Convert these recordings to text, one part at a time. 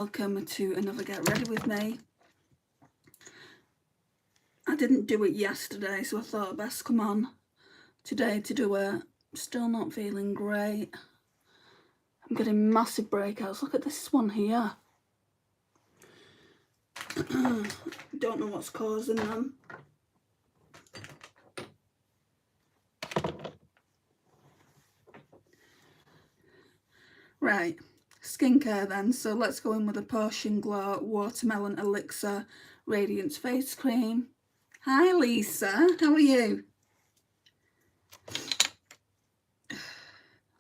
Welcome to another Get Ready With Me. I didn't do it yesterday, so I thought I'd best come on today to do it. Still not feeling great. I'm getting massive breakouts. Look at this one here. Don't know what's causing them. Right, skincare then. So let's go in with a Potion Glow Watermelon Elixir Radiance Face Cream. Hi Lisa, how are you?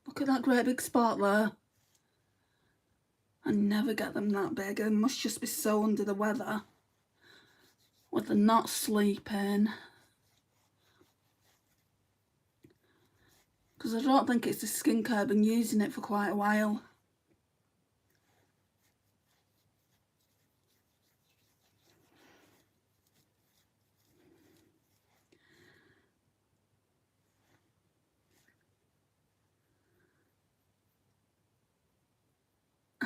Look at that great big spot there. I never get them that big. I must just be so under the weather with the not sleeping. Because I don't think it's the skincare. I've been using it for quite a while.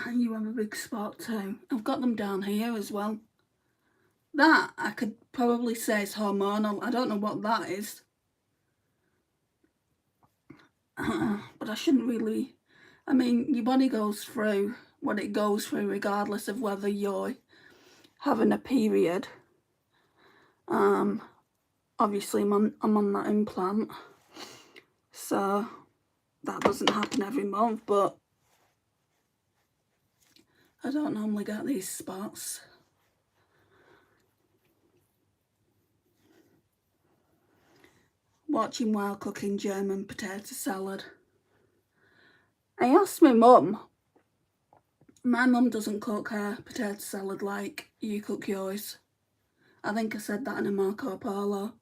And you have a big spot too. I've got them down here as well. That I could probably say is hormonal. I don't know what that is. But I shouldn't really. I mean, your body goes through what it goes through regardless of whether you're having a period. Obviously I'm on that implant, so that doesn't happen every month, but I don't normally get these spots. Watching while cooking German potato salad. I asked my mum. My mum doesn't cook her potato salad like you cook yours. I think I said that in a Marco Polo.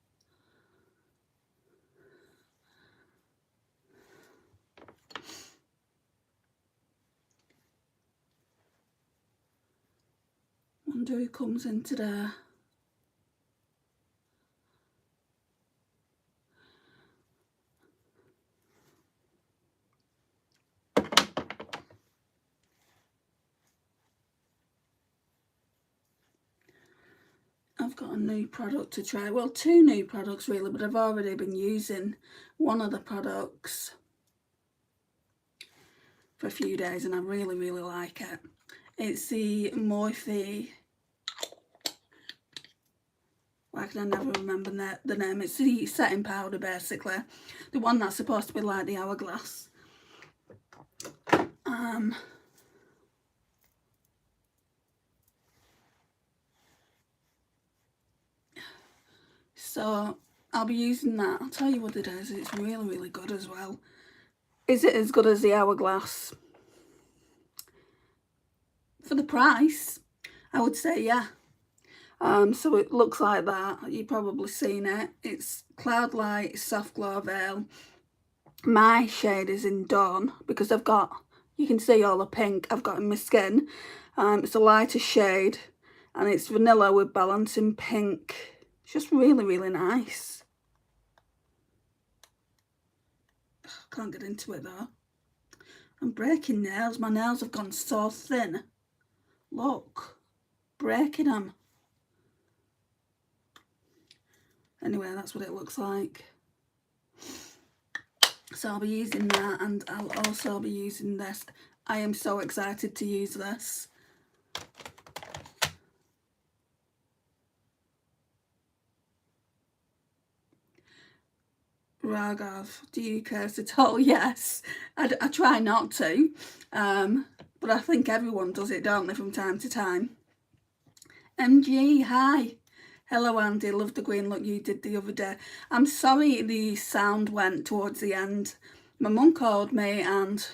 Wonder who comes in today. I've got a new product to try. Well, two new products really, but I've already been using one of the products for a few days and I really, really like it. It's the Morphe, why can I never remember the name? It's the setting powder basically. The one that's supposed to be like the hourglass. So I'll be using that. I'll tell you what it is. It's really, really good as well. Is it as good as the hourglass? For the price, I would say yeah. So it looks like that. You've probably seen it. It's Cloud Light Soft Glow Veil. My shade is in Dawn because I've got, you can see all the pink I've got in my skin. It's a lighter shade and it's vanilla with balancing pink. It's just really, really nice. Can't get into it though. I'm breaking nails. My nails have gone so thin. Look, breaking them. Anyway, that's what it looks like. So I'll be using that and I'll also be using this. I am so excited to use this. Raghav, do you curse at all? Yes, I try not to, but I think everyone does it, don't they, from time to time. MG, hi. Hello Andy, love the green look you did the other day. I'm sorry the sound went towards the end. My mum called me and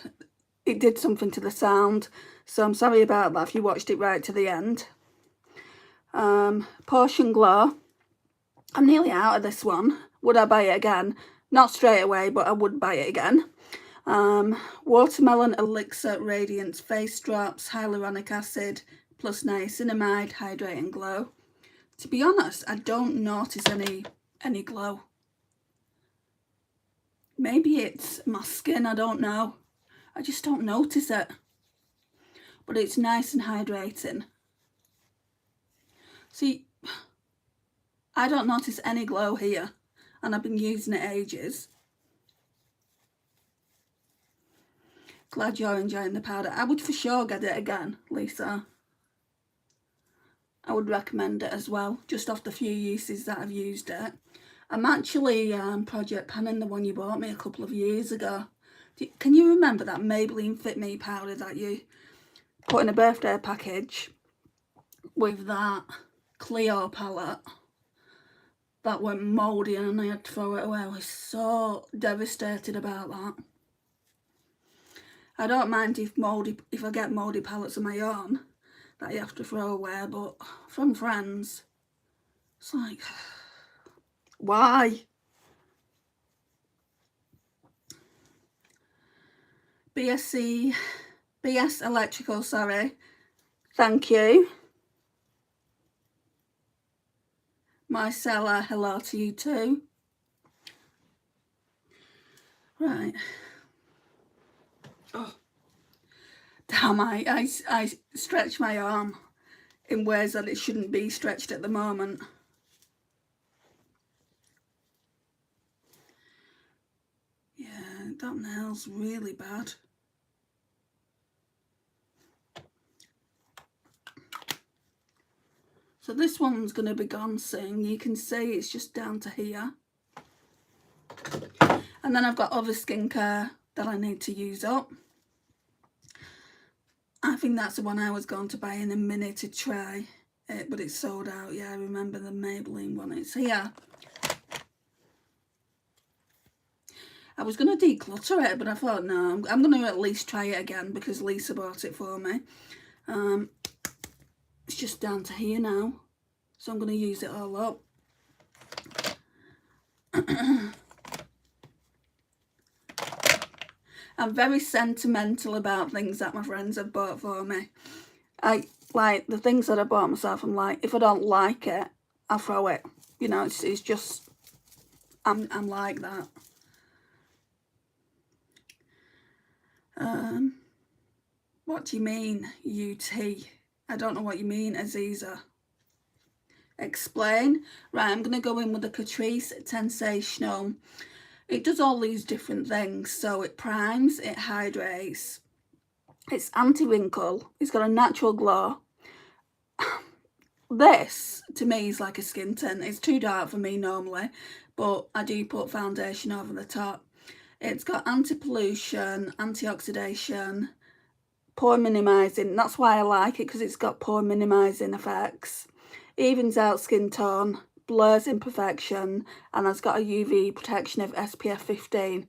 it did something to the sound, so I'm sorry about that if you watched it right to the end. Potion Glow. I'm nearly out of this one. Would I buy it again? Not straight away, but I would buy it again. Watermelon Elixir Radiance Face Drops, Hyaluronic Acid, plus Niacinamide, Hydrate and Glow. To be honest, I don't notice any glow. Maybe it's my skin, I don't know. I just don't notice it. but it's nice and hydrating. See, I don't notice any glow here, and I've been using it ages. Glad you're enjoying the powder. I would for sure get it again, Lisa. I would recommend it as well, just off the few uses that I've used it. I'm actually project panning the one you bought me a couple of years ago. Can you remember that Maybelline Fit Me powder that you put in a birthday package with that Cleo palette that went mouldy and I had to throw it away? I was so devastated about that. I don't mind if I get mouldy palettes of my own that you have to throw away, but from friends, it's like, why? BS Electrical, sorry. Thank you. Marcella, hello to you too. Right. Oh, damn, I stretch my arm in ways that it shouldn't be stretched at the moment. Yeah, that nail's really bad. So this one's going to be gone soon. You can see it's just down to here. And then I've got other skincare that I need to use up. I think that's the one I was going to buy in a minute to try it, but it's sold out. Yeah, I remember the Maybelline one. It's here. I was going to declutter it, but I thought, no, I'm going to at least try it again because Lisa bought it for me. It's just down to here now, so I'm going to use it all up. I'm very sentimental about things that my friends have bought for me. I like the things that I bought myself. I'm like, if I don't like it, I'll throw it. You know, it's just, I'm like that. What do you mean, UT? I don't know what you mean, Aziza. Explain. Right, I'm going to go in with the Catrice Sensational. It does all these different things. So it primes, it hydrates, it's anti-wrinkle, it's got a natural glow. This, to me, is like a skin tint. It's too dark for me normally, but I do put foundation over the top. It's got anti-pollution, anti-oxidation, pore minimising. That's why I like it, because it's got pore minimising effects. Evens out skin tone, blurs imperfection, and has got a UV protection of SPF 15.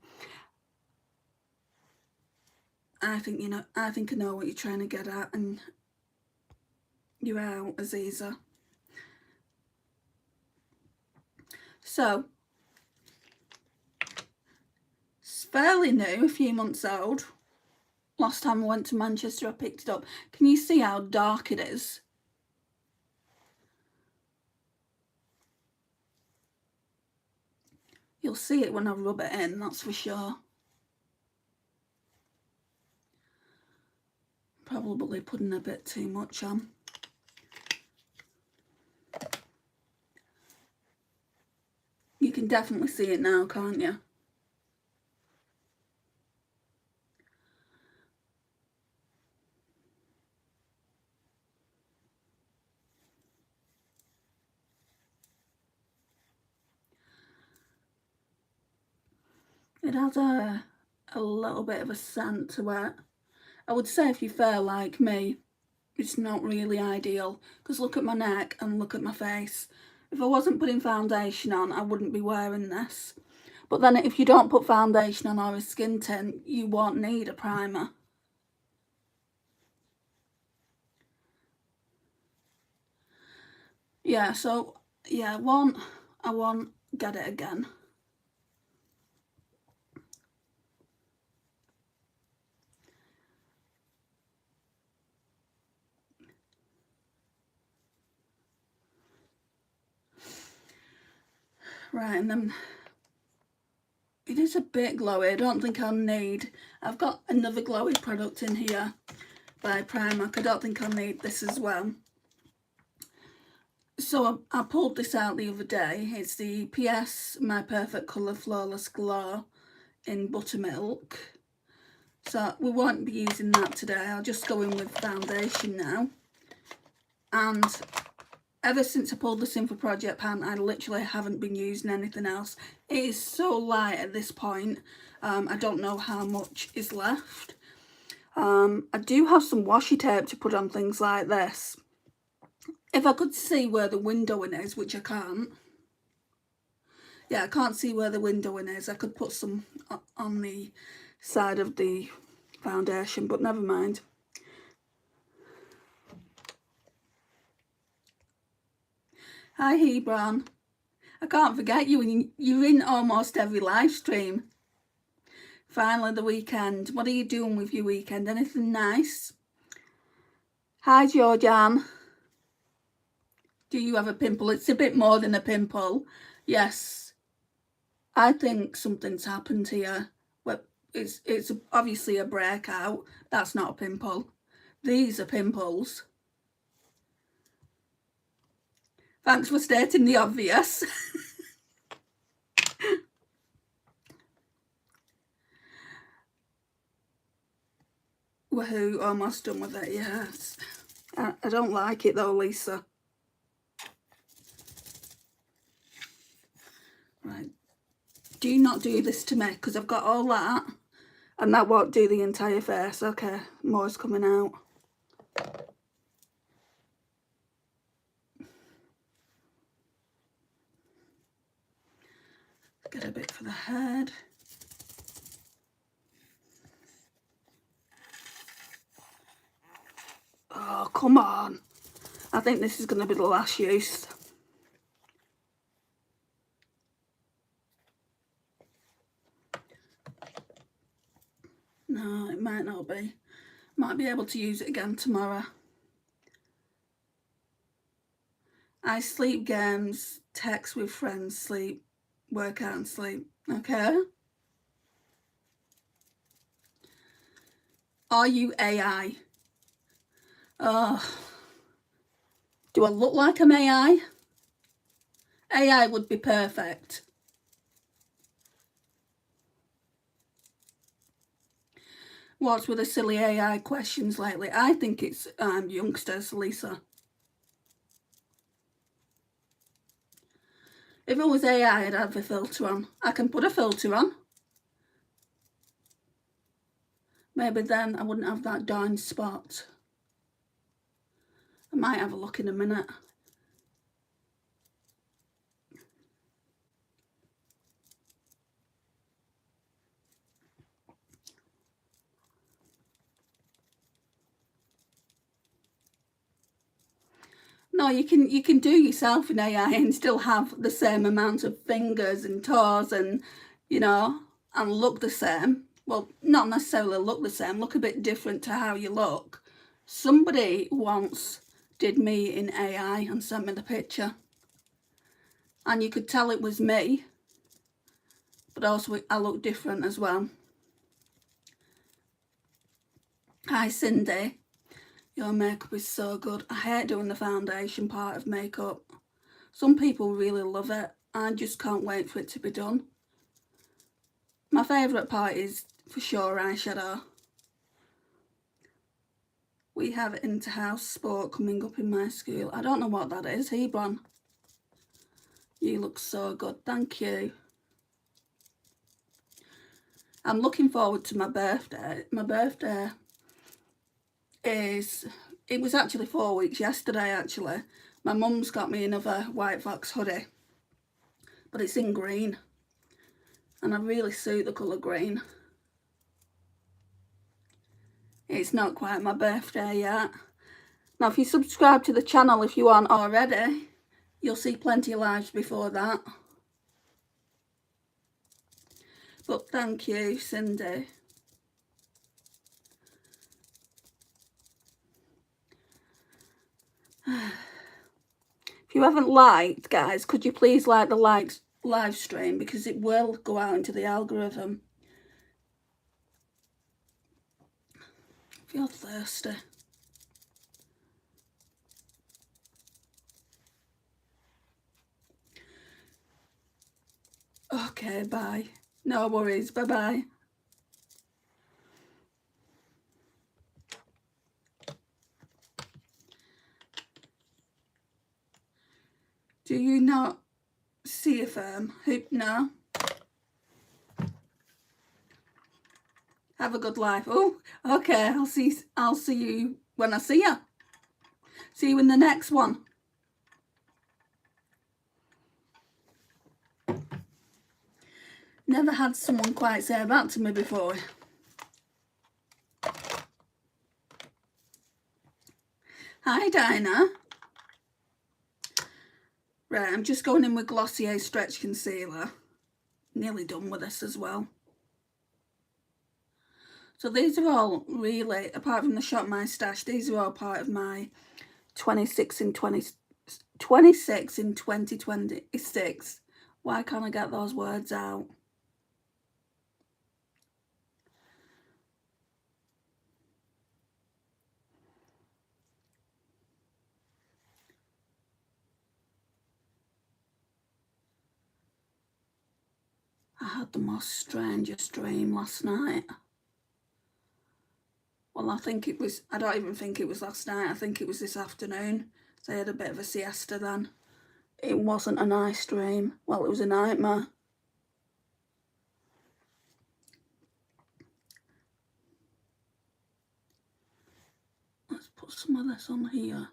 I think I know what you're trying to get at, and you're out, Aziza. So, it's fairly new, a few months old. Last time I went to Manchester, I picked it up. Can you see how dark it is? You'll see it when I rub it in, that's for sure. Probably putting a bit too much on. You can definitely see it now, can't you? It has a little bit of a scent to it. I would say if you feel like me, it's not really ideal, because look at my neck and look at my face. If I wasn't putting foundation on, I wouldn't be wearing this. But then if you don't put foundation on or a skin tint, you won't need a primer. Yeah, so yeah, I won't get it again. Right, and then it is a bit glowy. I don't think I'll need. I've got another glowy product in here, by Primark. I don't think I'll need this as well. So I pulled this out the other day. It's the PS My Perfect Colour Flawless Glow in Buttermilk. So we won't be using that today. I'll just go in with foundation now. And ever since I pulled this in for Project Pan, I literally haven't been using anything else. It is so light at this point. I don't know how much is left. I do have some washi tape to put on things like this. If I could see where the windowing is, which I can't. Yeah, I can't see where the windowing is. I could put some on the side of the foundation, but never mind. Hi Hebron. I can't forget you. You're in almost every live stream. Finally the weekend. What are you doing with your weekend? Anything nice? Hi Georgianne. Do you have a pimple? It's a bit more than a pimple. Yes. I think something's happened here. Well, it's obviously a breakout. That's not a pimple. These are pimples. Thanks for stating the obvious. Woohoo, almost done with it, yes. I don't like it though, Lisa. Right. Do not do this to me, because I've got all that, and that won't do the entire face. Okay, more's coming out. Get a bit for the head. Oh, come on. I think this is going to be the last use. No, it might not be. Might be able to use it again tomorrow. I sleep games, text with friends, sleep, work out and sleep. Okay? Are you AI? Oh. Do I look like I'm AI? AI would be perfect. What's with the silly AI questions lately? I think it's youngsters, Lisa. If it was AI, I'd have a filter on. I can put a filter on. Maybe then I wouldn't have that darn spot. I might have a look in a minute. No, you can do yourself in AI and still have the same amount of fingers and toes and, you know, and look the same. Well, not necessarily look the same, look a bit different to how you look. Somebody once did me in AI and sent me the picture. And you could tell it was me, but also I look different as well. Hi Cindy. Your makeup is so good. I hate doing the foundation part of makeup. Some people really love it. I just can't wait for it to be done. My favourite part is for sure eyeshadow. We have inter-house sport coming up in my school. I don't know what that is. Hebron. You look so good. Thank you. I'm looking forward to my birthday. My birthday it was actually 4 weeks yesterday actually. My mum's got me another White Fox hoodie, but it's in green and I really suit the colour green. It's not quite my birthday yet. Now if you subscribe to the channel, if you aren't already, you'll see plenty of lives before that. But thank you, Cindy. If you haven't liked, guys, could you please like the live stream, because it will go out into the algorithm. feel thirsty. Okay, bye. No worries, bye-bye. Do you not see a firm? No? Have a good life. Oh, okay, I'll see you when I see you. See you in the next one. Never had someone quite say that to me before. Hi, Dinah. Right, I'm just going in with Glossier Stretch Concealer. Nearly done with this as well. So these are all really, apart from the Shop My Stash, these are all part of my 26 in 2026. Why can't I get those words out? I had the most strangest dream last night. Well, I don't even think it was last night. I think it was this afternoon. So I had a bit of a siesta then. It wasn't a nice dream. Well, it was a nightmare. Let's put some of this on here.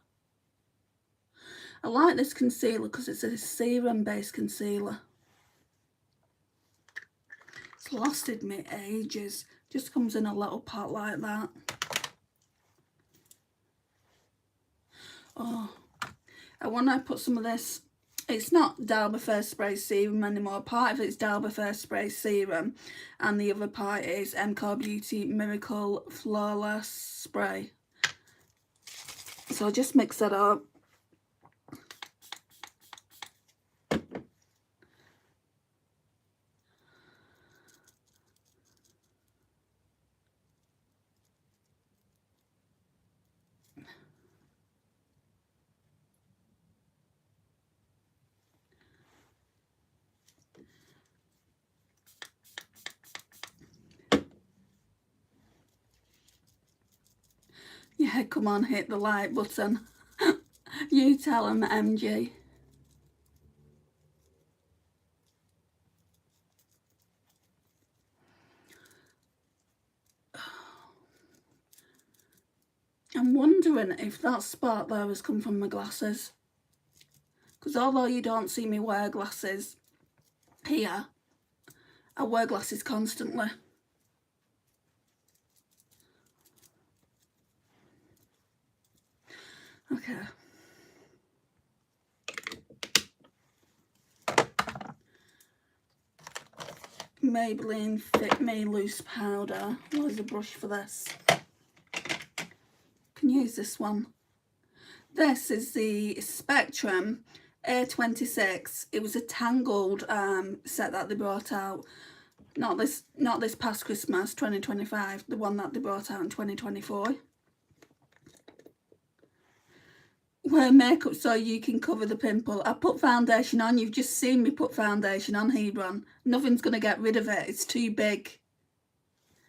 I like this concealer because it's a serum-based concealer. It's lasted me ages. Just comes in a little pot like that. Oh, and when I put some of this, it's not Dalba First Spray Serum anymore. Part of it's Dalba First Spray Serum and the other part is MCO Beauty Miracle Flawless Spray. So I'll just mix that up. Yeah, come on, hit the like button. You tell him, MG. I'm wondering if that spot there has come from my glasses. Because although you don't see me wear glasses here, I wear glasses constantly. Okay. Maybelline Fit Me Loose Powder. Where's the brush for this? Can use this one. This is the Spectrum A26. It was a tangled set that they brought out. Not this past Christmas, 2025. The one that they brought out in 2024. Wear makeup so you can cover the pimple. I put foundation on. You've just seen me put foundation on, Hebron. Nothing's going to get rid of it. It's too big.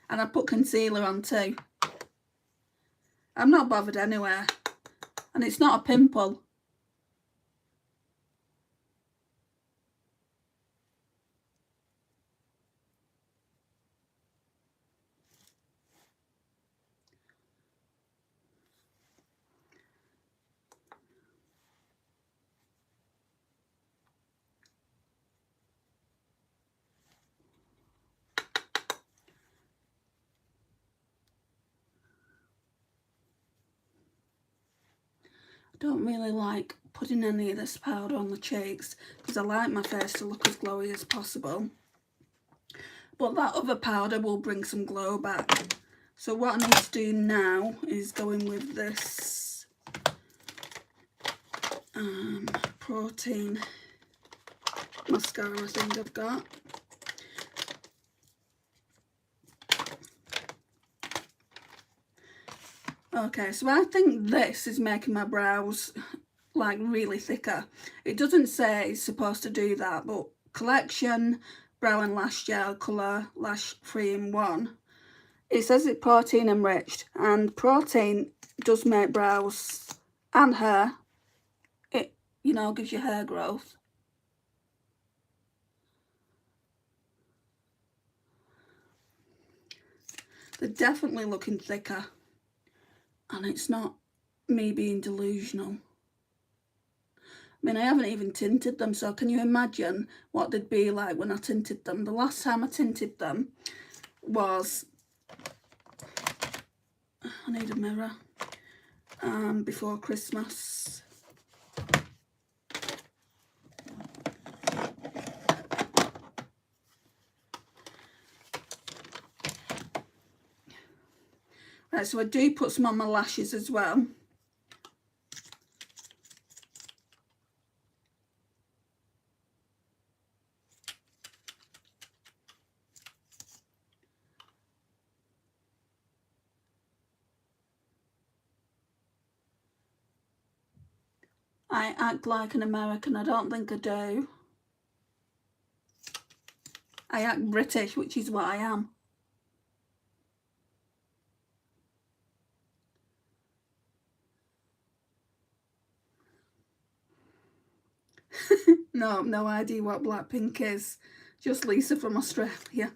And I put concealer on too. I'm not bothered anywhere. And it's not a pimple. I don't really like putting any of this powder on the cheeks because I like my face to look as glowy as possible. But that other powder will bring some glow back. So what I need to do now is go in with this protein mascara thing I've got. Okay, so I think this is making my brows like really thicker. It doesn't say it's supposed to do that, but Collection Brow and Lash Gel Colour Lash 3-in-1. It says it's protein enriched, and protein does make brows and hair. It, you know, gives you hair growth. They're definitely looking thicker, and it's not me being delusional. I mean, I haven't even tinted them, so can you imagine what they'd be like when I tinted them? The last time I tinted them was, I need a mirror, before Christmas. Right, so I do put some on my lashes as well. I act like an American. I don't think I do. I act British, which is what I am. No idea what Blackpink is. Just Lisa from Australia.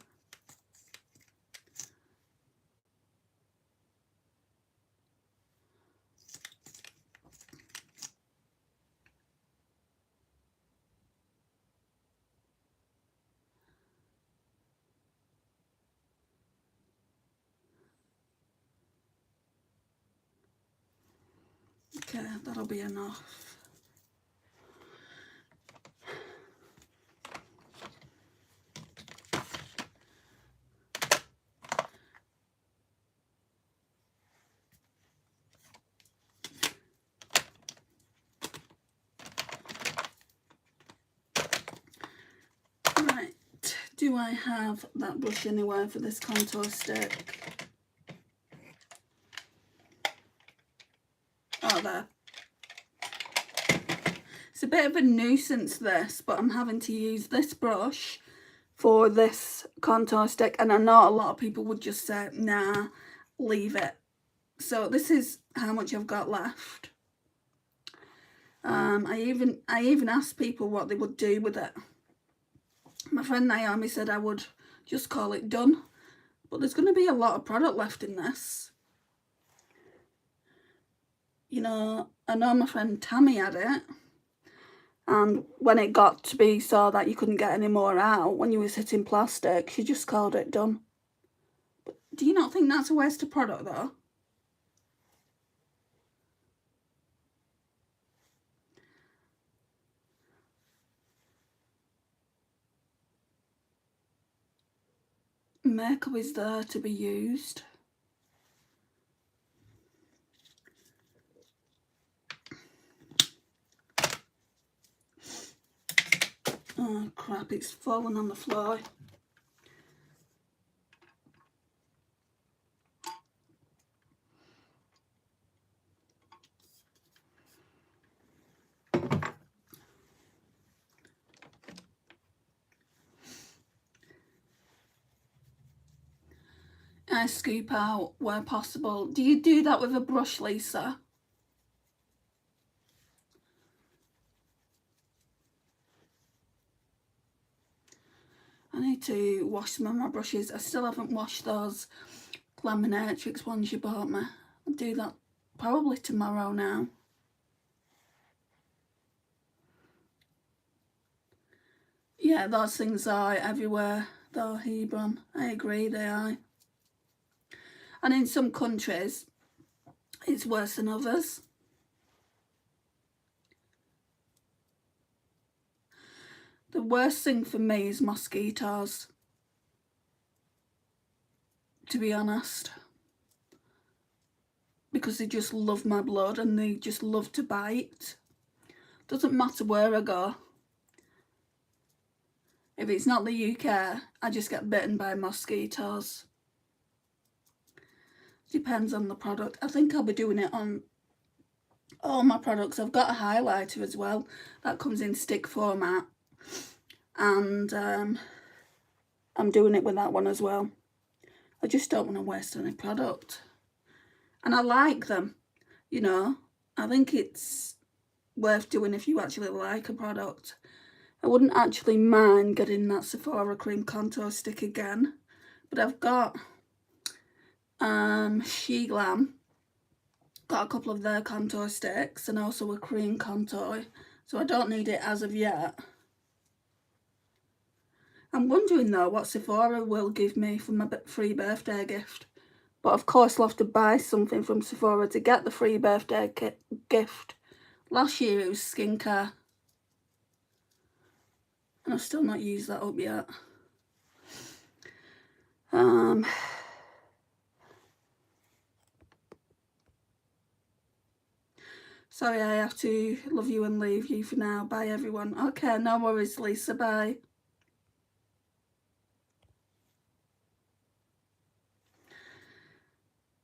Okay, that'll be enough. Right, do I have that brush anywhere for this contour stick? Oh, there. It's a bit of a nuisance this, but I'm having to use this brush for this contour stick, and I know a lot of people would just say, nah, leave it. So this is how much I've got left. I even asked people what they would do with it. My friend Naomi said I would just call it done, but there's going to be a lot of product left in this. You know, I know my friend Tammy had it, and when it got to be so that you couldn't get any more out, when you was hitting plastic, she just called it done. But do you not think that's a waste of product though? Makeup is there to be used. Oh crap, it's fallen on the floor. I scoop out where possible. Do you do that with a brush, Lisa? I need to wash some of my brushes. I still haven't washed those Laminatrix ones you bought me. I'll do that probably tomorrow now. Yeah, those things are everywhere though, Hebron. I agree, they are. And in some countries, it's worse than others. The worst thing for me is mosquitoes, to be honest. Because they just love my blood and they just love to bite. Doesn't matter where I go. If it's not the UK, I just get bitten by mosquitoes. Depends on the product. I think I'll be doing it on all my products. I've got a highlighter as well that comes in stick format, and I'm doing it with that one as well. I just don't want to waste any product, and I like them, you know. I think it's worth doing if you actually like a product. I wouldn't actually mind getting that Sephora cream contour stick again, but I've got She Glam, got a couple of their contour sticks and also a cream contour, so I don't need it as of yet. I'm wondering though what Sephora will give me for my free birthday gift, but of course I'll have to buy something from Sephora to get the free birthday gift. Last year it was skincare, and I've still not used that up yet. Sorry, I have to love you and leave you for now. Bye everyone. Okay, no worries, Lisa, bye.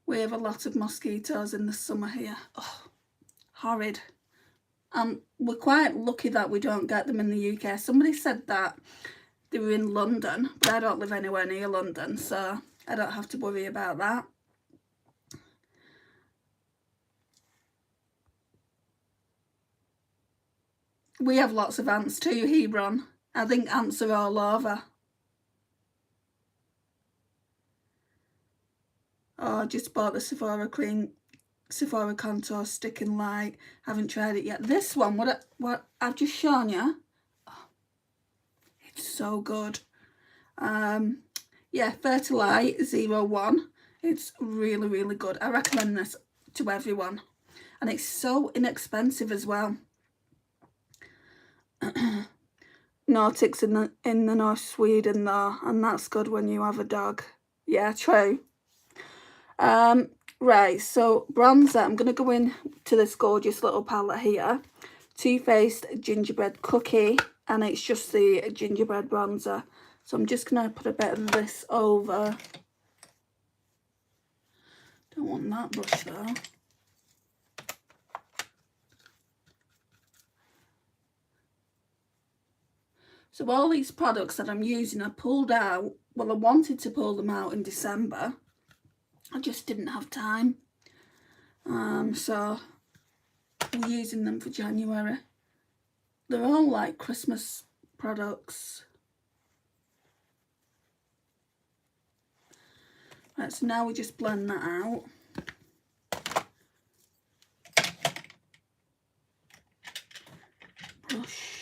We have a lot of mosquitoes in the summer here. Oh, horrid. We're quite lucky that we don't get them in the UK. Somebody said that they were in London, but I don't live anywhere near London, so I don't have to worry about that. We have lots of ants too, Hebron. I think ants are all over. Oh, I just bought the Sephora contour stick in light. Haven't tried it yet. This one, what I've just shown you, oh, it's so good. Yeah, Fertilite 01. It's really, really good. I recommend this to everyone, and it's so inexpensive as well. No ticks in the North Sweden though, and that's good when you have a dog. Yeah, true. Right, so bronzer, I'm going to go in to this gorgeous little palette here. Too Faced Gingerbread Cookie, and it's just the gingerbread bronzer. So I'm just going to put a bit of this over. Don't want that brush though. So all these products that I'm using I pulled out, well I wanted to pull them out in December. I just didn't have time. So I'm using them for January. They're all like Christmas products. Right, so now we just blend that out. Brush.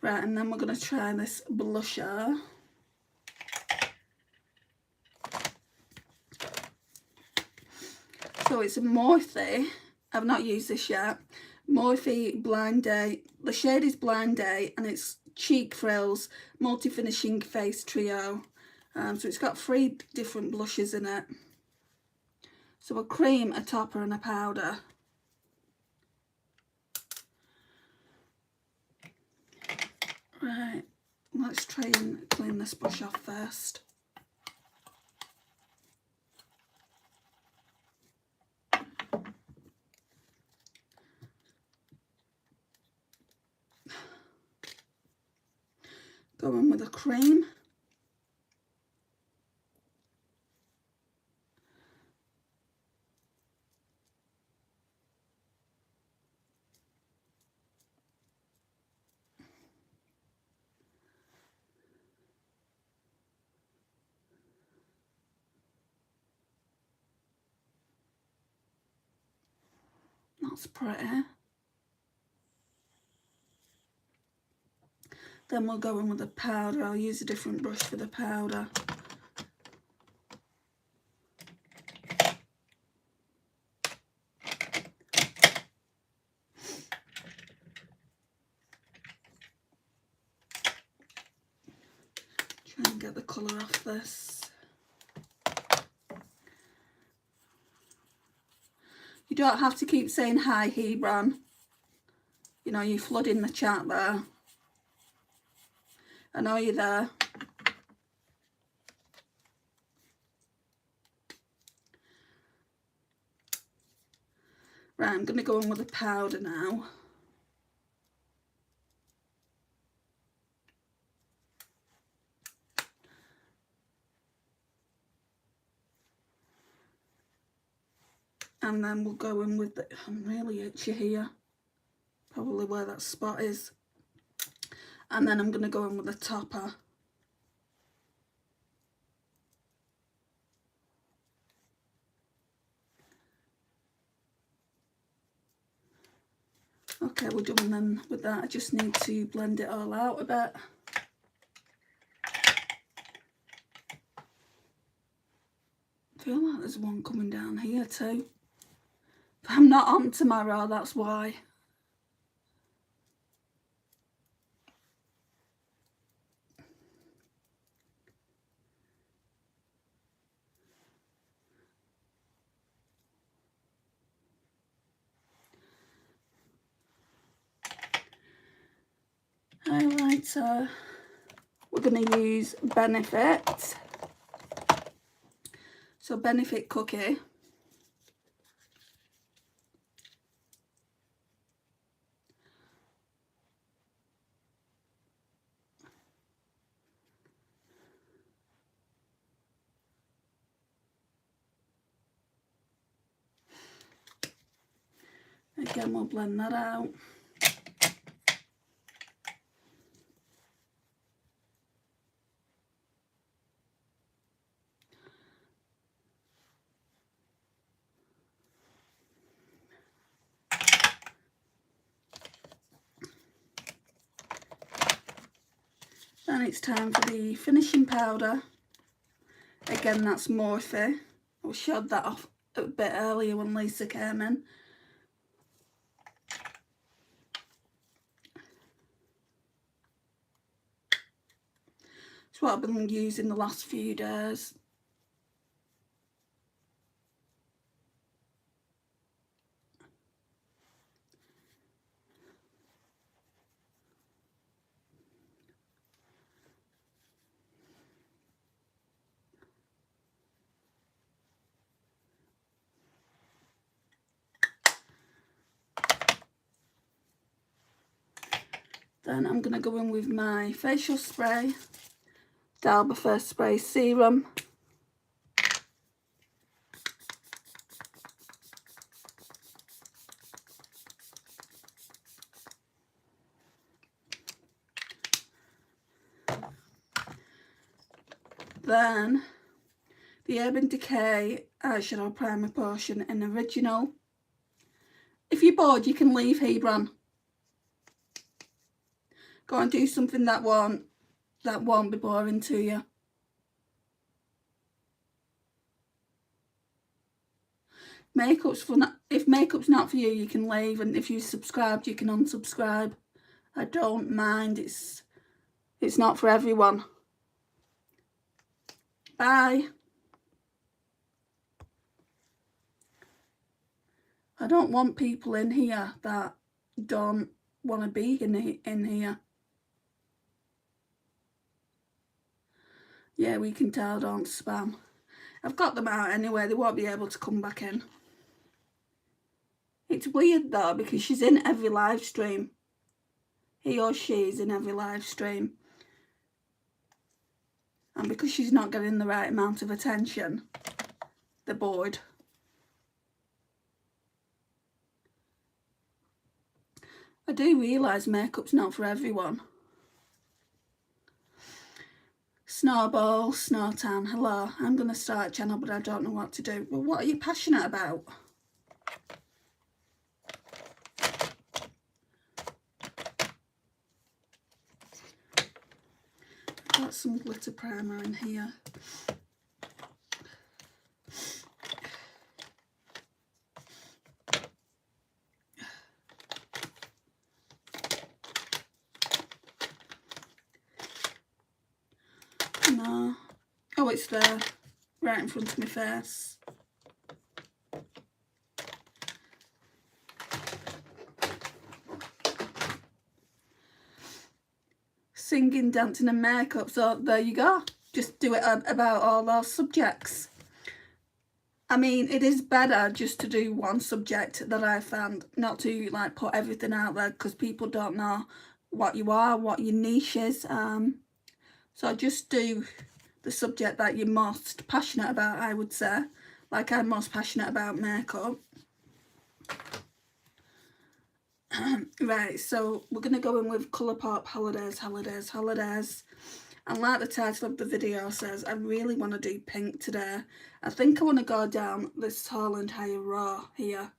Right, and then we're going to try this blusher. So it's a Morphe. I've not used this yet. Morphe Blind Date. The shade is Blind Date, and it's Cheek Frills Multi-Finishing Face Trio. So it's got 3 different blushes in it. So a cream, a topper and a powder. Right, let's try and clean this brush off first. Go in with a cream. That's pretty. Then we'll go in with the powder. I'll use a different brush for the powder. Try and get the colour off this. You don't have to keep saying hi, Hebron. You know, you're flooding the chat there. I know you're there. Right, I'm going to go in with the powder now. And then we'll go in with the, I'm really itchy here, probably where that spot is. And then I'm going to go in with the topper. Okay, we're done then with that. I just need to blend it all out a bit. I feel like there's one coming down here too. But I'm not on tomorrow, that's why. Highlighter. We're going to use Benefit. So Benefit Cookie. Again, we'll blend that out. Then it's time for the finishing powder. Again, that's Morphe. I showed that off a bit earlier when Lisa came in. It's what I've been using the last few days. Then I'm going to go in with my facial spray, Dalba First Spray Serum. Then the Urban Decay Eyeshadow Primer Potion in Original. If you're bored, you can leave, Hebron. Go and do something that won't be boring to you. If makeup's not for you, you can leave, and if you subscribed, you can unsubscribe. I don't mind. It's not for everyone. Bye. I don't want people in here that don't want to be in here. Yeah, we can tell, don't spam. I've got them out anyway, they won't be able to come back in. It's weird though, because she's in every live stream. He or she is in every live stream. And because she's not getting the right amount of attention, they're bored. I do realise makeup's not for everyone. Snowball, Snowtan, hello. I'm going to start a channel, but I don't know what to do. Well, what are you passionate about? I've got some glitter primer in here. No. Oh, it's there, right in front of my face. Singing, dancing and makeup. So there you go. Just do it about all those subjects. I mean, it is better just to do one subject that I found, not to like put everything out there, because people don't know what you are, what your niche is. So just do the subject that you're most passionate about, I would say. Like, I'm most passionate about makeup. Right, so we're going to go in with Colourpop Holidays, Holidays, Holidays. And like the title of the video says, I really want to do pink today. I think I want to go down this whole entire row here.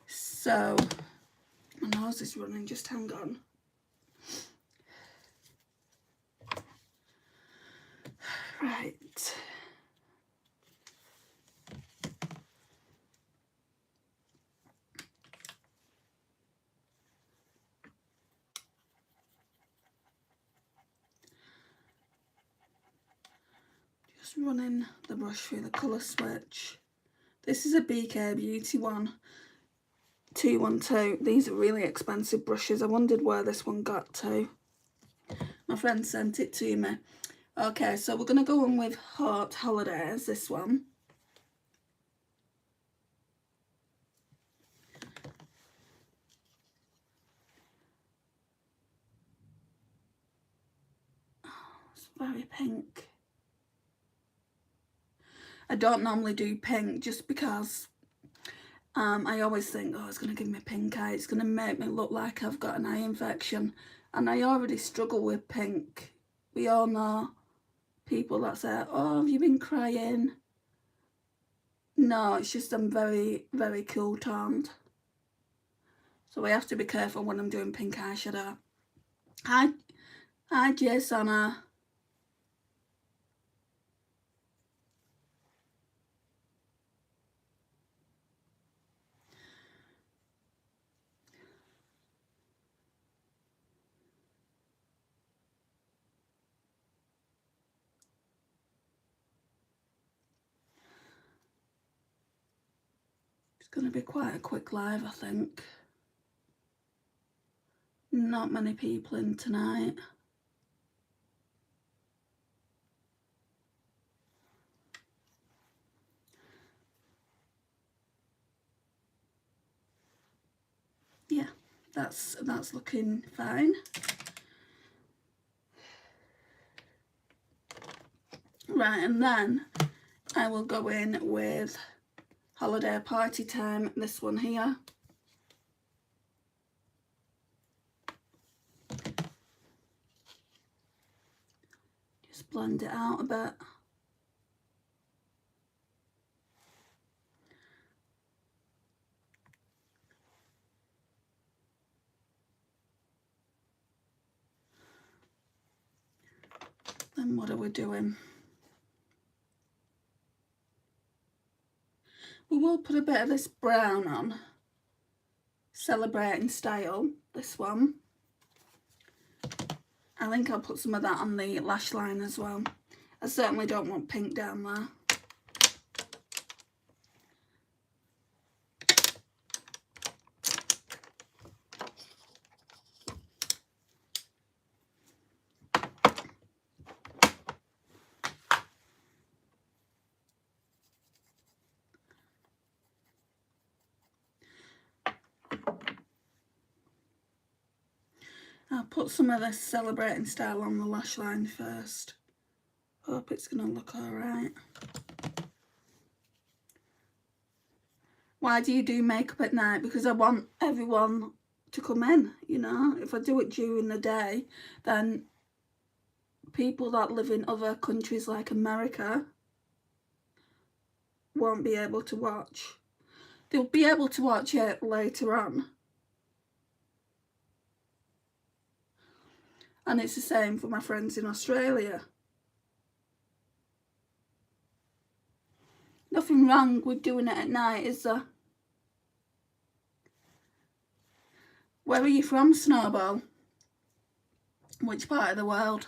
So, my nose is running, just hang on. Right. Just running the brush through the colour switch. This is a BK Beauty one, 212. These are really expensive brushes. I wondered where this one got to. My friend sent it to me. Okay, so we're going to go in with Hot Holidays, this one. Oh, it's very pink. I don't normally do pink just because I always think, oh, it's going to give me pink eye. It's going to make me look like I've got an eye infection. And I already struggle with pink. We all know people that say, oh, have you been crying? No, it's just I'm very, very cool toned. So I have to be careful when I'm doing pink eyeshadow. Hi, Jason. It's going to be quite a quick live, I think. Not many people in tonight. Yeah, that's looking fine. Right, and then I will go in with Holiday Party Time, this one here. Just blend it out a bit. Then what are we doing? We will put a bit of this brown on. Celebrating Style, this one. I think I'll put some of that on the lash line as well. I certainly don't want pink down there. I'll put some of this Celebrating Style on the lash line first. Hope it's going to look alright. Why do you do makeup at night? Because I want everyone to come in, you know. If I do it during the day, then people that live in other countries like America won't be able to watch. They'll be able to watch it later on. And it's the same for my friends in Australia. Nothing wrong with doing it at night, is there? Where are you from, Snowball? Which part of the world?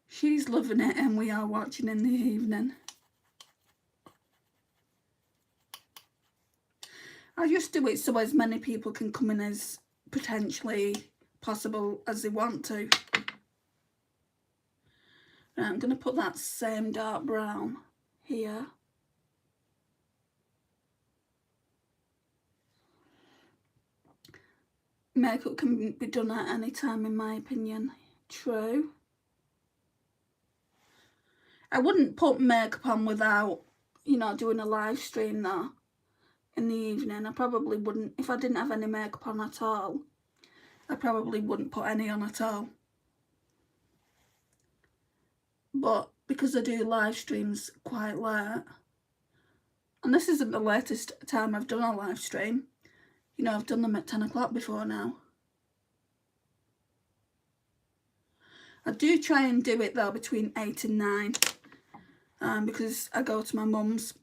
She's loving it and we are watching in the evening. I just do it so as many people can come in as potentially possible as they want to. Right, I'm going to put that same dark brown here. Makeup can be done at any time, in my opinion. True. I wouldn't put makeup on without, you know, doing a live stream though in the evening. I probably wouldn't. If I didn't have any makeup on at all, I probably wouldn't put any on at all. But because I do live streams quite late, and this isn't the latest time I've done a live stream, you know, I've done them at 10 o'clock before now. I do try and do it though between 8 and 9 because I go to my mum's,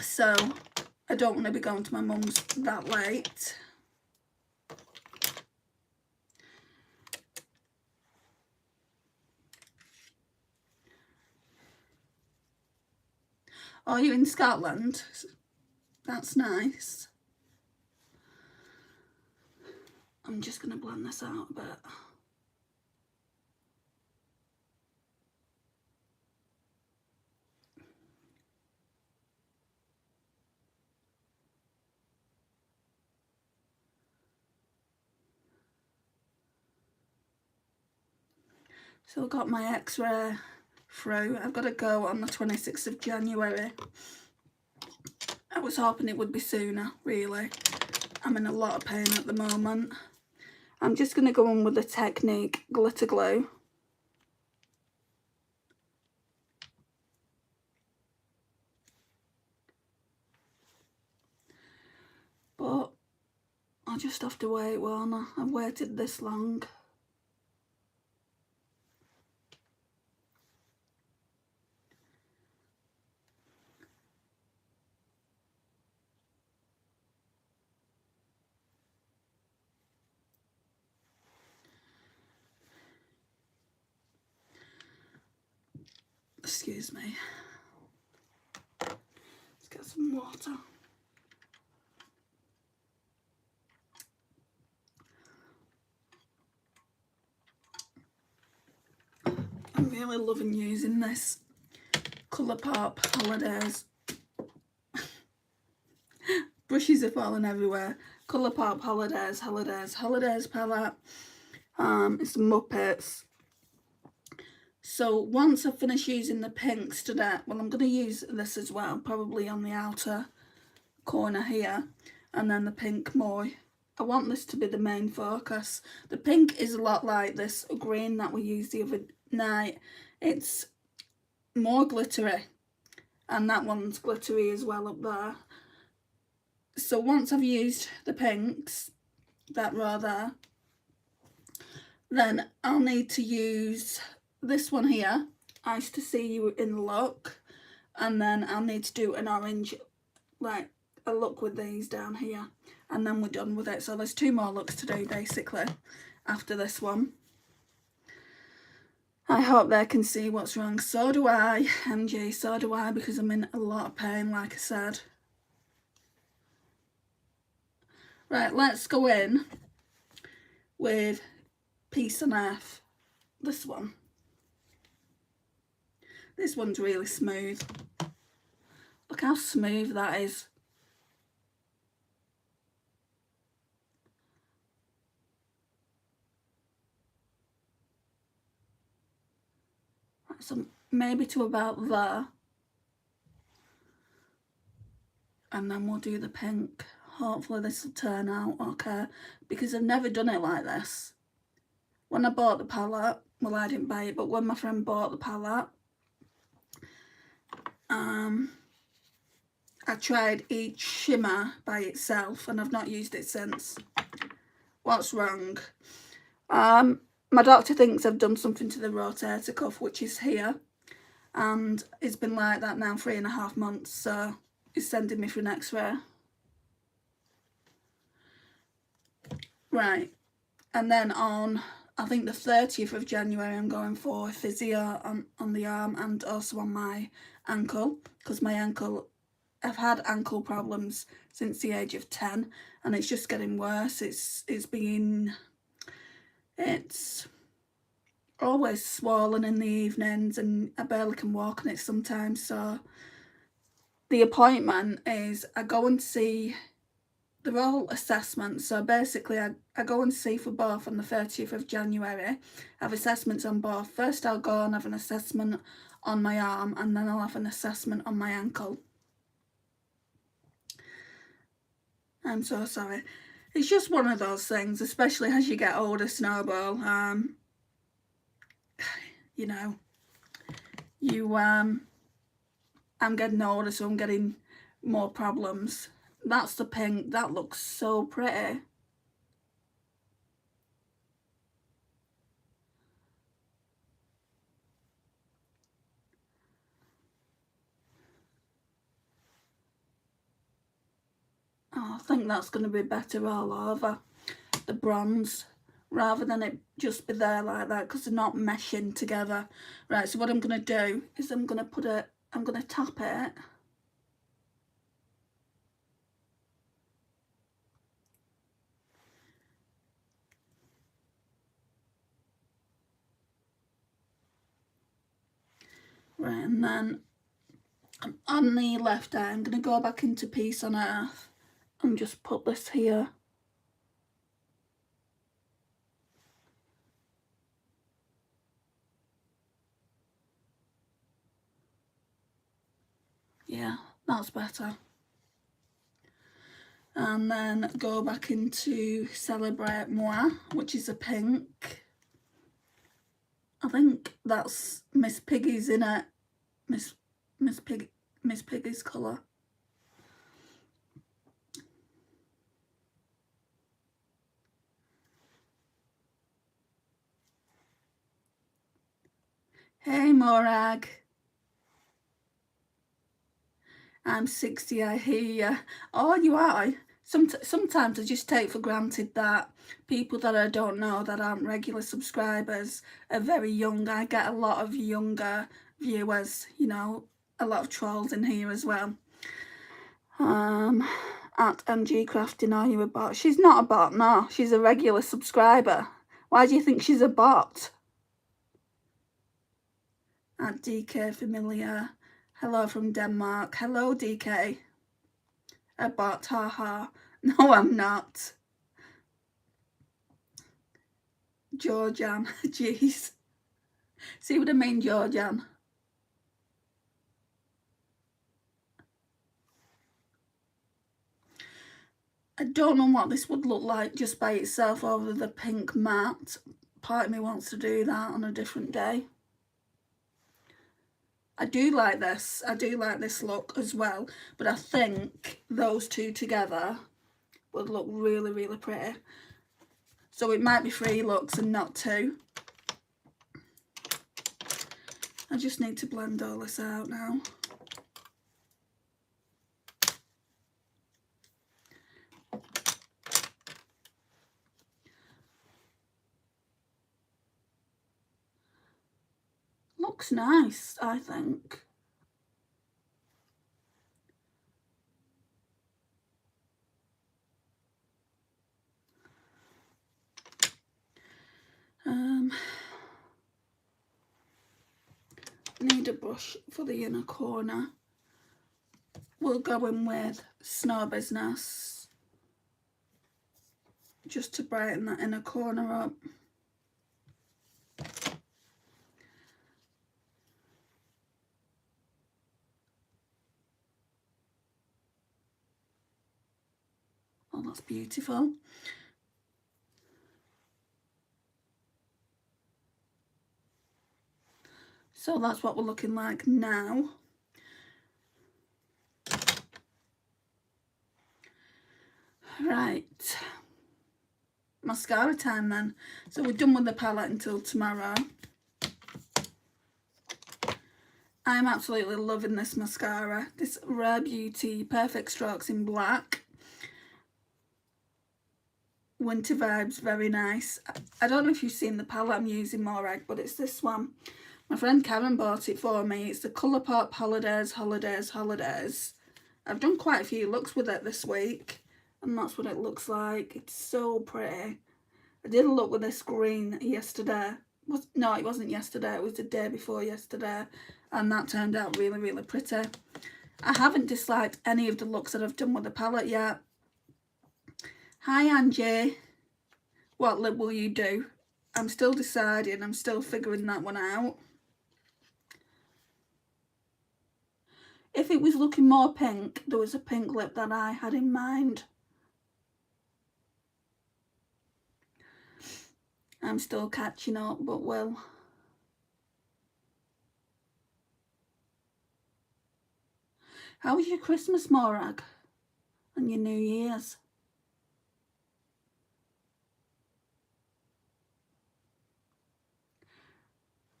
so I don't want to be going to my mum's that late. Oh, you're in Scotland? That's nice. I'm just going to blend this out a bit. So I got my x-ray through. I've got to go on the 26th of January. I was hoping it would be sooner, really. I'm in a lot of pain at the moment. I'm just going to go on with the Technique glitter glue. But I'll just have to wait, won't I? I've waited this long. Excuse me. Let's get some water. I'm really loving using this Colourpop Holidays. Brushes are falling everywhere. Colourpop Holidays palette. It's Muppets. So once I finish using the pinks today, well, I'm going to use this as well, probably on the outer corner here, and then the pink more. I want this to be the main focus. The pink is a lot like this green that we used the other night. It's more glittery, and that one's glittery as well up there. So once I've used the pinks, that row there, then I'll need to use this one here, Nice to See You in the Look, and then I'll need to do an orange, like a look with these down here, and then we're done with it. So there's 2 more looks to do basically after this one. I hope they can see what's wrong. So do I, MG, so do I, because I'm in a lot of pain, like I said. Right, let's go in with Peace on Earth, this one. This one's really smooth. Look how smooth that is. Right, so maybe to about there. And then we'll do the pink. Hopefully this will turn out okay, because I've never done it like this. When I bought the palette, well, I didn't buy it, but when my friend bought the palette, I tried each shimmer by itself and I've not used it since. What's wrong? My doctor thinks I've done something to the rotator cuff, which is here, and it's been like that now for 3.5 months, so he's sending me for an x-ray. Right, and then on I think the 30th of January I'm going for physio on the arm and also on my ankle, because my ankle, I've had ankle problems since the age of 10 and it's just getting worse. It's always swollen in the evenings and I barely can walk on it sometimes. So the appointment is I go and see, they're all assessments. So basically I go and see for both on the 30th of January. I have assessments on both. First I'll go and have an assessment on my arm and then I'll have an assessment on my ankle. I'm so sorry. It's just one of those things, especially as you get older, Snowball. You know, I'm getting older, so I'm getting more problems. That's the pink. That looks so pretty. Oh, I think that's going to be better all over the bronze, rather than it just be there like that, because they're not meshing together. Right, so what I'm going to do is I'm going to tap it. Right, and then on the left eye, I'm going to go back into Peace on Earth and just put this here. Yeah, that's better. And then go back into Celebrate Moi, which is a pink. I think that's Miss Piggy's in it. Miss Piggy's colour. Hey Morag. I'm 60, I hear you. Oh, you are? Sometimes I just take for granted that people that I don't know that aren't regular subscribers are very young. I get a lot of younger viewers, you know, a lot of trolls in here as well. At MG Crafting, are you a bot? She's not a bot, no. She's a regular subscriber. Why do you think she's a bot? At DK Familiar. Hello from Denmark. Hello, DK. A bot, haha. No, I'm not. Georgian, jeez. See what I mean, Georgian? I don't know what this would look like just by itself over the pink matte. Part of me wants to do that on a different day. I do like this. I do like this look as well, but I think those two together would look really, really pretty. So it might be 3 looks and not 2. I just need to blend all this out now. Looks nice, I think. Need a brush for the inner corner. We'll go in with Snow Business just to brighten that inner corner up. Oh, that's beautiful. So that's what we're looking like now. Right, mascara time then. So we're done with the palette until tomorrow. I'm absolutely loving this mascara. This Rare Beauty Perfect Strokes in Black winter vibes, very nice. I don't know if you've seen the palette I'm using, Morag, but it's this one. My friend Karen bought it for me. It's the Colourpop Holidays, Holidays, Holidays. I've done quite a few looks with it this week, and that's what it looks like. It's so pretty. I did a look with this green yesterday. No, it wasn't yesterday, it was the day before yesterday, and that turned out really, really pretty. I haven't disliked any of the looks that I've done with the palette yet. Hi Angie, what lip will you do? I'm still deciding, I'm still figuring that one out. If it was looking more pink, there was a pink lip that I had in mind. I'm still catching up, but will. How was your Christmas, Morag? And your New Year's?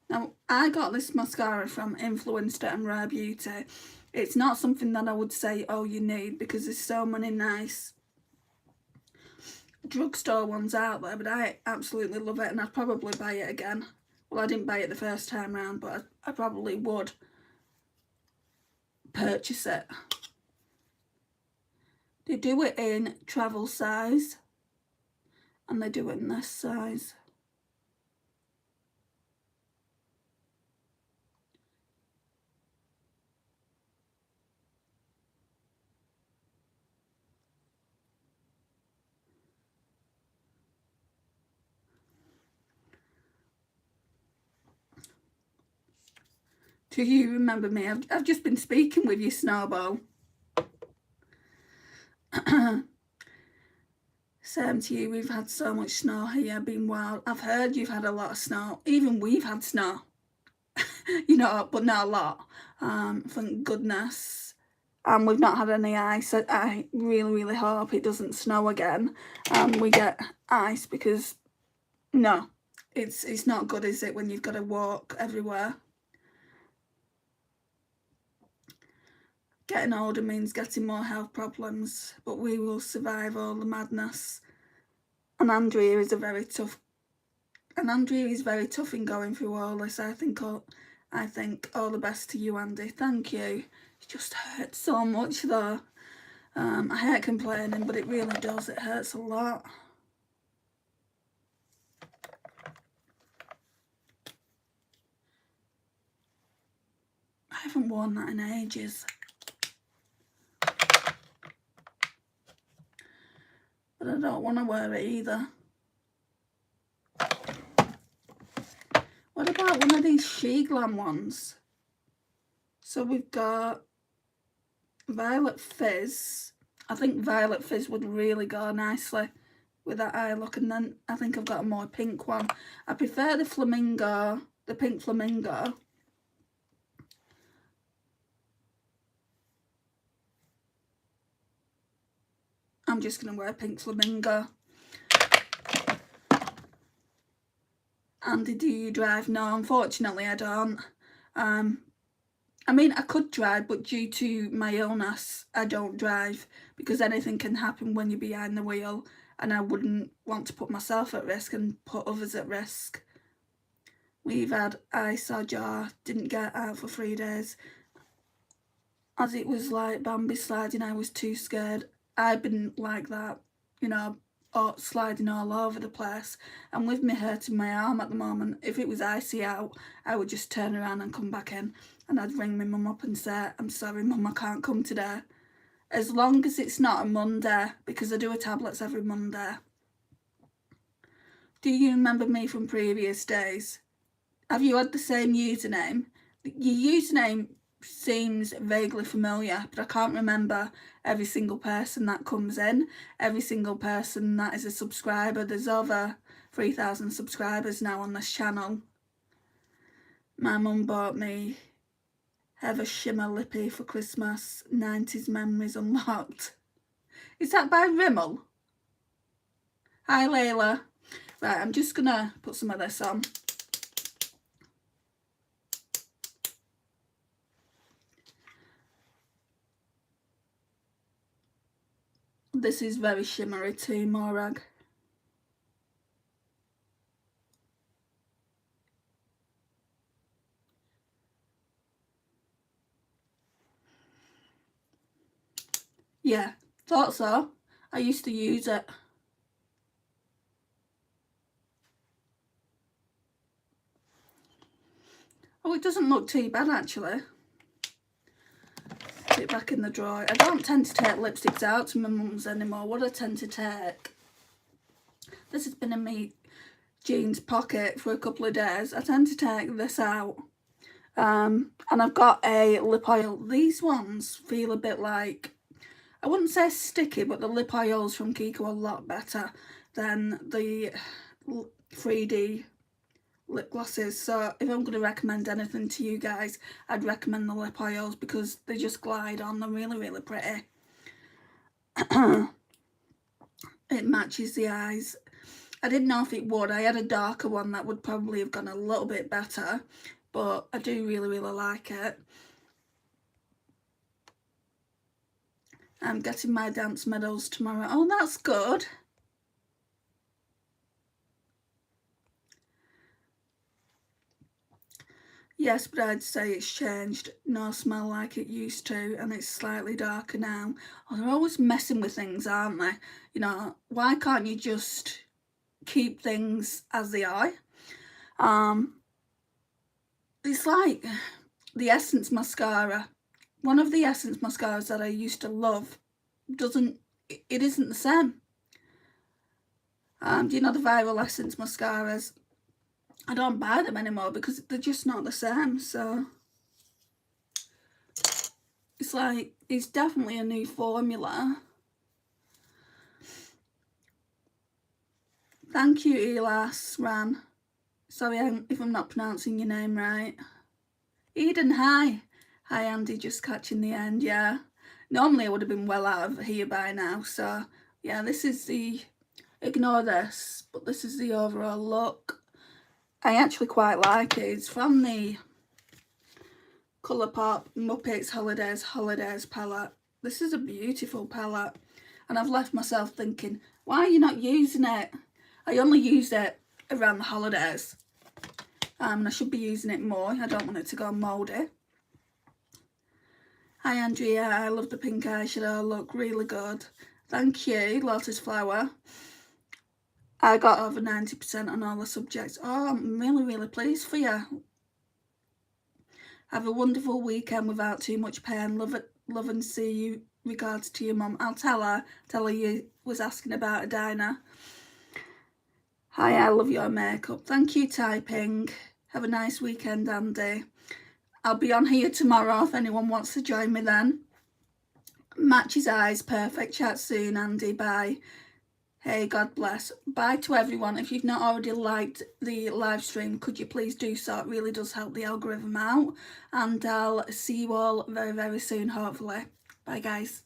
Now, I got this mascara from Influencer and Rare Beauty. It's not something that I would say, oh, you need, because there's so many nice drugstore ones out there, but I absolutely love it, and I'd probably buy it again. Well, I didn't buy it the first time round, but I probably would purchase it. They do it in travel size, and they do it in this size. Do you remember me? I've just been speaking with you, Snowball. Same to you, we've had so much snow here, been wild. I've heard you've had a lot of snow. Even we've had snow, you know, but not a lot. Thank goodness. And we've not had any ice. I really, really hope it doesn't snow again and we get ice, because no, it's not good, is it, when you've got to walk everywhere. Getting older means getting more health problems, but we will survive all the madness. And Andrea is very tough in going through all this. I think all the best to you, Andy. Thank you. It just hurts so much though. I hate complaining, but it really does. It hurts a lot. I haven't worn that in ages. But I don't want to wear it either. What about one of these She Glam ones? So we've got Violet Fizz. I think Violet Fizz would really go nicely with that eye look. And then I think I've got a more pink one. I prefer the flamingo, the pink flamingo. I'm just going to wear pink flamingo. Andy, do you drive? No, unfortunately I don't. I mean, I could drive, but due to my illness, I don't drive, because anything can happen when you're behind the wheel, and I wouldn't want to put myself at risk and put others at risk. We've had ice or jar, didn't get out for 3 days. As it was like Bambi sliding, I was too scared. I've been like that, you know, sliding all over the place. And with me hurting my arm at the moment, if it was icy out, I would just turn around and come back in, and I'd ring my mum up and say, I'm sorry mum, I can't come today. As long as it's not a Monday, because I do a tablets every Monday. Do you remember me from previous days? Have you had the same username? Your username seems vaguely familiar, but I can't remember every single person that comes in, every single person that is a subscriber. There's over 3,000 subscribers now on this channel. My mum bought me Have a Shimmer Lippy for Christmas, 90s Memories Unlocked. Is that by Rimmel? Hi Layla. Right, I'm just gonna put some of this on. This is very shimmery too, Morag. Yeah, thought so. I used to use it. Oh, it doesn't look too bad actually. Put it back in the drawer. I don't tend to take lipsticks out to my mum's anymore. What I tend to take, this has been in my jeans pocket for a couple of days. I tend to take this out. And I've got a lip oil. These ones feel a bit like, I wouldn't say sticky, but the lip oils from Kiko are a lot better than the 3D lip glosses. So if I'm going to recommend anything to you guys, I'd recommend the lip oils because they just glide on. They're really, really pretty. It matches the eyes. I didn't know if it would. I had a darker one that would probably have gone a little bit better, but I do really, really like it. I'm getting my dance medals tomorrow. Oh, that's good. Yes, but I'd say it's changed. No smell like it used to, and it's slightly darker now. Oh, they're always messing with things, aren't they? You know, why can't you just keep things as they are? It's like the Essence mascara. One of the Essence mascaras that I used to love it isn't the same. Do you know the viral Essence mascaras? I don't buy them anymore because they're just not the same. So it's like, it's definitely a new formula. Thank you, Elas Ran. Sorry if I'm not pronouncing your name right. Eden, hi. Hi, Andy, just catching the end, yeah. Normally I would have been well out of here by now. So yeah, this is the, ignore this, but this is the overall look. I actually quite like it. It's from the Colourpop Muppets Holidays palette. This is a beautiful palette, and I've left myself thinking, why are you not using it? I only use it around the holidays, and I should be using it more. I don't want it to go mouldy. Hi Andrea, I love the pink eyeshadow, look really good. Thank you, Lotus Flower. I got over 90% on all the subjects. Oh, I'm really, really pleased for you. Have a wonderful weekend without too much pain. Love and see you. Regards to your mum. I'll tell her you was asking about a diner. Hi, I love your makeup. Thank you, typing. Have a nice weekend, Andy. I'll be on here tomorrow if anyone wants to join me then. Matches eyes, perfect. Chat soon, Andy. Bye. Hey, God bless. Bye to everyone. If you've not already liked the live stream, could you please do so? It really does help the algorithm out. And I'll see you all very, very soon, hopefully. Bye, guys.